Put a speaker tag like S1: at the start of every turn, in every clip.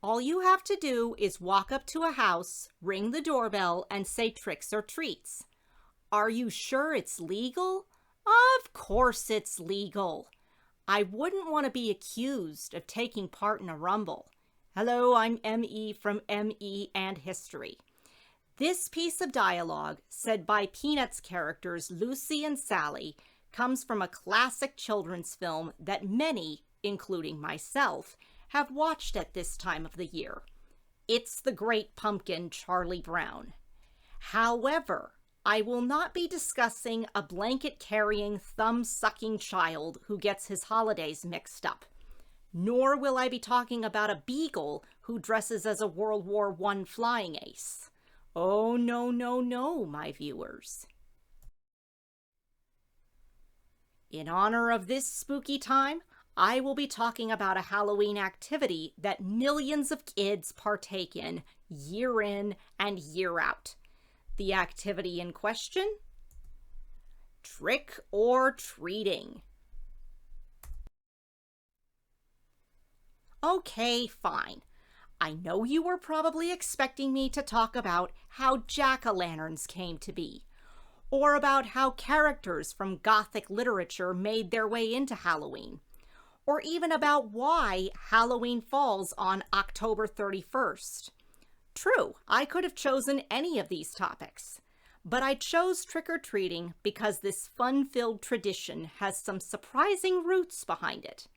S1: All you have to do is walk up to a house, ring the doorbell, and say tricks or treats. Are you sure it's legal? Of course it's legal. I wouldn't want to be accused of taking part in a rumble. Hello, I'm M.E. from M.E. and History. This piece of dialogue, said by Peanuts characters Lucy and Sally, comes from a classic children's film that many, including myself, have watched at this time of the year. It's The Great Pumpkin, Charlie Brown. However, I will not be discussing a blanket-carrying, thumb-sucking child who gets his holidays mixed up. Nor will I be talking about a beagle who dresses as a World War I flying ace. Oh, no, no, no, my viewers. In honor of this spooky time, I will be talking about a Halloween activity that millions of kids partake in and year out. The activity in question? Trick or treating. Okay, fine. I know you were probably expecting me to talk about how jack-o'-lanterns came to be, or about how characters from Gothic literature made their way into Halloween, or even about why Halloween falls on October 31st. True, I could have chosen any of these topics, but I chose trick-or-treating because this fun-filled tradition has some surprising roots behind it.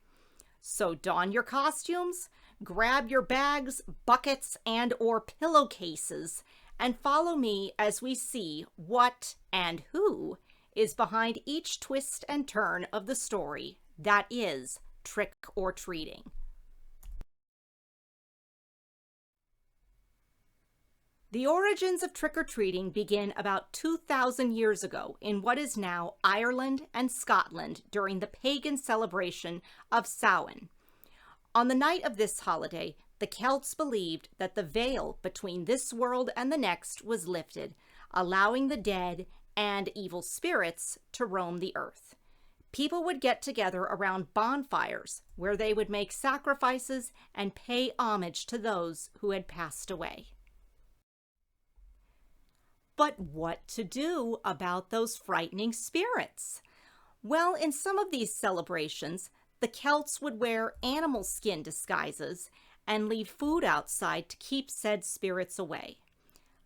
S1: So don your costumes, grab your bags, buckets, and/or pillowcases, and follow me as we see what and who is behind each twist and turn of the story that is trick or treating. The origins of trick-or-treating begin about 2,000 years ago in what is now Ireland and Scotland during the pagan celebration of Samhain. On the night of this holiday, the Celts believed that the veil between this world and the next was lifted, allowing the dead and evil spirits to roam the earth. People would get together around bonfires where they would make sacrifices and pay homage to those who had passed away. But what to do about those frightening spirits? Well, in some of these celebrations, the Celts would wear animal skin disguises and leave food outside to keep said spirits away.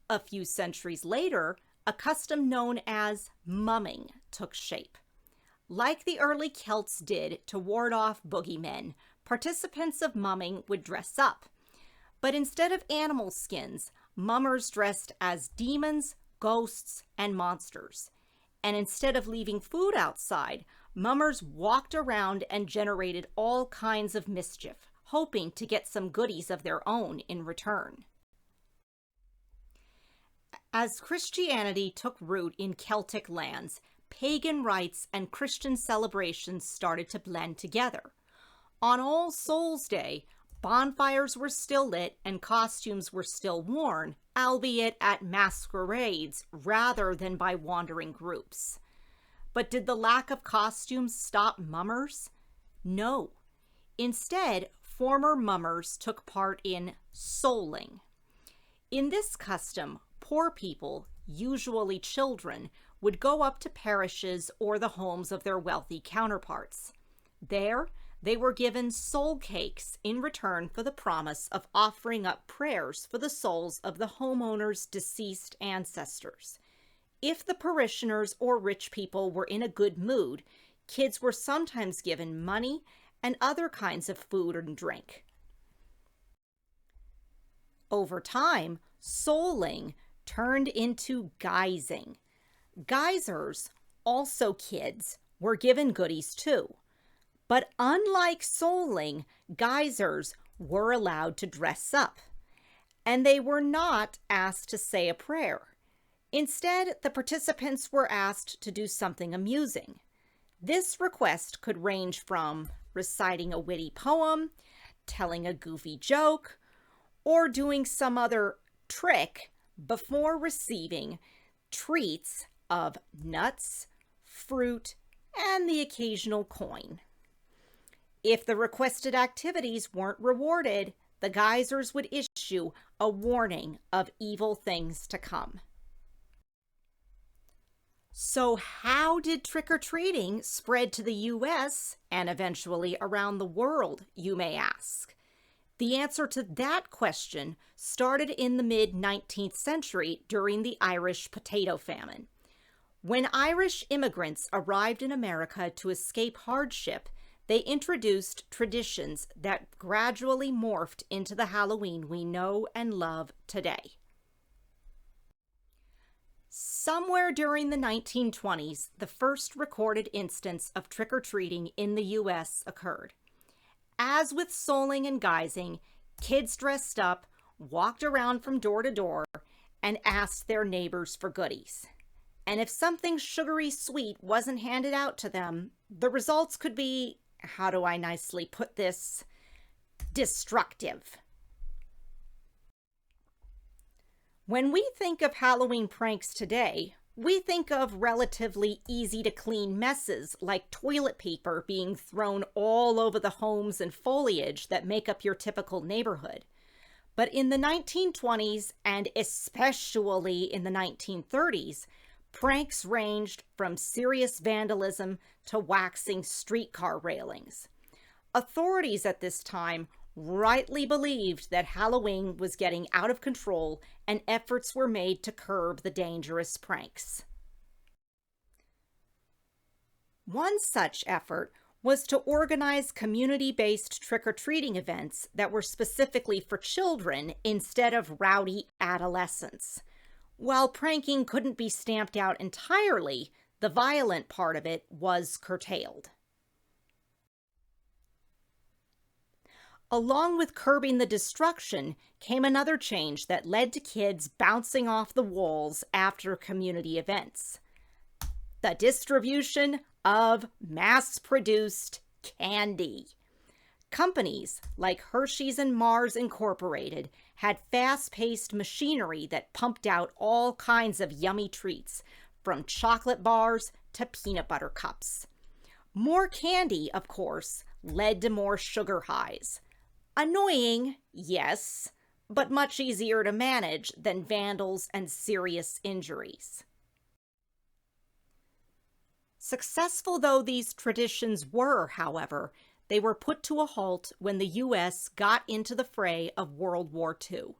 S1: A few centuries later, a custom known as mumming took shape. Like the early Celts did to ward off boogeymen, participants of mumming would dress up. But instead of animal skins, mummers dressed as demons, ghosts, and monsters. And instead of leaving food outside, mummers walked around and generated all kinds of mischief, hoping to get some goodies of their own in return. As Christianity took root in Celtic lands, pagan rites and Christian celebrations started to blend together. On All Souls' Day, bonfires were still lit and costumes were still worn, albeit at masquerades rather than by wandering groups. But did the lack of costumes stop mummers? No. Instead, former mummers took part in souling. In this custom, poor people, usually children, would go up to parishes or the homes of their wealthy counterparts. There, they were given soul cakes in return for the promise of offering up prayers for the souls of the homeowner's deceased ancestors. If the parishioners or rich people were in a good mood, kids were sometimes given money and other kinds of food and drink. Over time, souling turned into guising. Guisers, also kids, were given goodies too. But unlike souling, guisers were allowed to dress up, and they were not asked to say a prayer. Instead, the participants were asked to do something amusing. This request could range from reciting a witty poem, telling a goofy joke, or doing some other trick before receiving treats of nuts, fruit, and the occasional coin. If the requested activities weren't rewarded, the geysers would issue a warning of evil things to come. So how did trick-or-treating spread to the US and eventually around the world, you may ask? The answer to that question started in the mid-19th century during the Irish potato famine. When Irish immigrants arrived in America to escape hardship, they introduced traditions that gradually morphed into the Halloween we know and love today. Somewhere during the 1920s, the first recorded instance of trick-or-treating in the U.S. occurred. As with souling and guising, kids dressed up, walked around from door to door, and asked their neighbors for goodies. And if something sugary sweet wasn't handed out to them, the results could be, how do I nicely put this, destructive. When we think of Halloween pranks today, we think of relatively easy-to-clean messes like toilet paper being thrown all over the homes and foliage that make up your typical neighborhood. But in the 1920s, and especially in the 1930s, pranks ranged from serious vandalism to waxing streetcar railings. Authorities at this time rightly believed that Halloween was getting out of control and efforts were made to curb the dangerous pranks. One such effort was to organize community-based trick-or-treating events that were specifically for children instead of rowdy adolescents. While pranking couldn't be stamped out entirely, the violent part of it was curtailed. Along with curbing the destruction came another change that led to kids bouncing off the walls after community events: the distribution of mass-produced candy. Companies like Hershey's and Mars Incorporated had fast-paced machinery that pumped out all kinds of yummy treats, from chocolate bars to peanut butter cups. More candy, of course, led to more sugar highs. Annoying, yes, but much easier to manage than vandals and serious injuries. Successful though these traditions were, however, they were put to a halt when the U.S. got into the fray of World War II.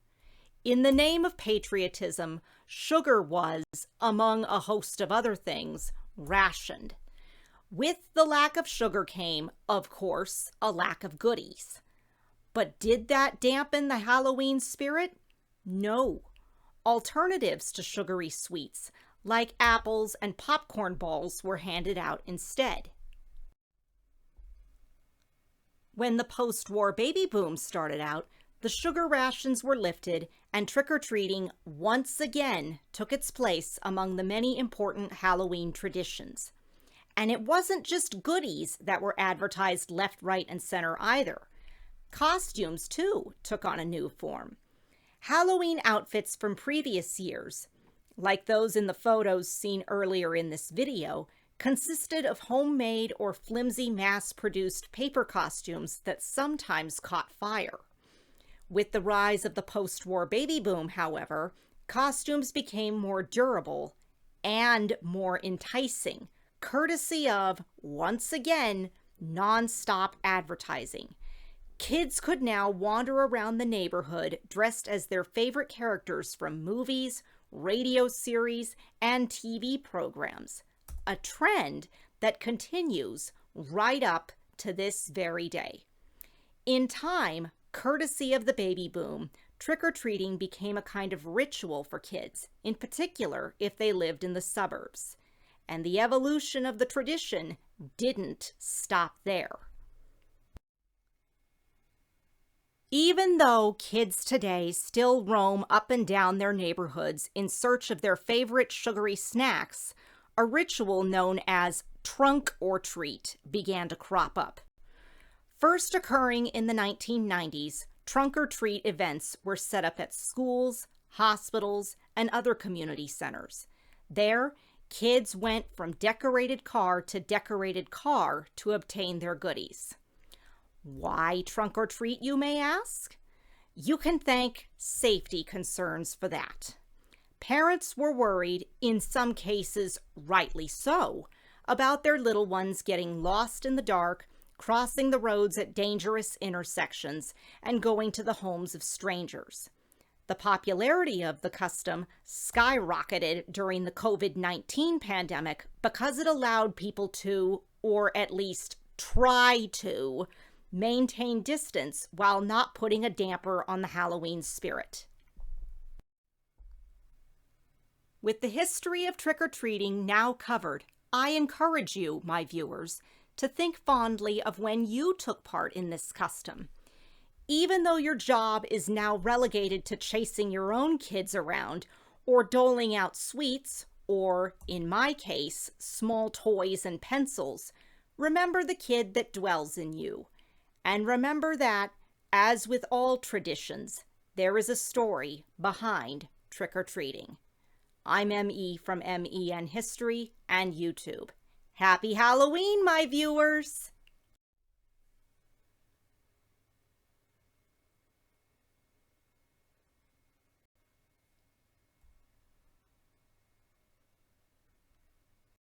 S1: In the name of patriotism, sugar was, among a host of other things, rationed. With the lack of sugar came, of course, a lack of goodies. But did that dampen the Halloween spirit? No. Alternatives to sugary sweets, like apples and popcorn balls, were handed out instead. When the post-war baby boom started out, the sugar rations were lifted and trick-or-treating once again took its place among the many important Halloween traditions. And it wasn't just goodies that were advertised left, right, and center either. Costumes, too, took on a new form. Halloween outfits from previous years, like those in the photos seen earlier in this video, consisted of homemade or flimsy mass-produced paper costumes that sometimes caught fire. With the rise of the post-war baby boom, however, costumes became more durable and more enticing, courtesy of, once again, non-stop advertising. Kids could now wander around the neighborhood dressed as their favorite characters from movies, radio series, and TV programs, a trend that continues right up to this very day. In time, courtesy of the baby boom, trick-or-treating became a kind of ritual for kids, in particular if they lived in the suburbs. And the evolution of the tradition didn't stop there. Even though kids today still roam up and down their neighborhoods in search of their favorite sugary snacks, a ritual known as trunk or treat began to crop up. First occurring in the 1990s, trunk or treat events were set up at schools, hospitals, and other community centers. There, kids went from decorated car to decorated car to obtain their goodies. Why trunk or treat, you may ask? You can thank safety concerns for that. Parents were worried, in some cases rightly so, about their little ones getting lost in the dark, crossing the roads at dangerous intersections, and going to the homes of strangers. The popularity of the custom skyrocketed during the COVID-19 pandemic because it allowed people to, or at least try to, maintain distance while not putting a damper on the Halloween spirit. With the history of trick-or-treating now covered, I encourage you, my viewers, to think fondly of when you took part in this custom. Even though your job is now relegated to chasing your own kids around, or doling out sweets, or, in my case, small toys and pencils, remember the kid that dwells in you. And remember that, as with all traditions, there is a story behind trick-or-treating. I'm ME from MEN History and YouTube. Happy Halloween, my viewers!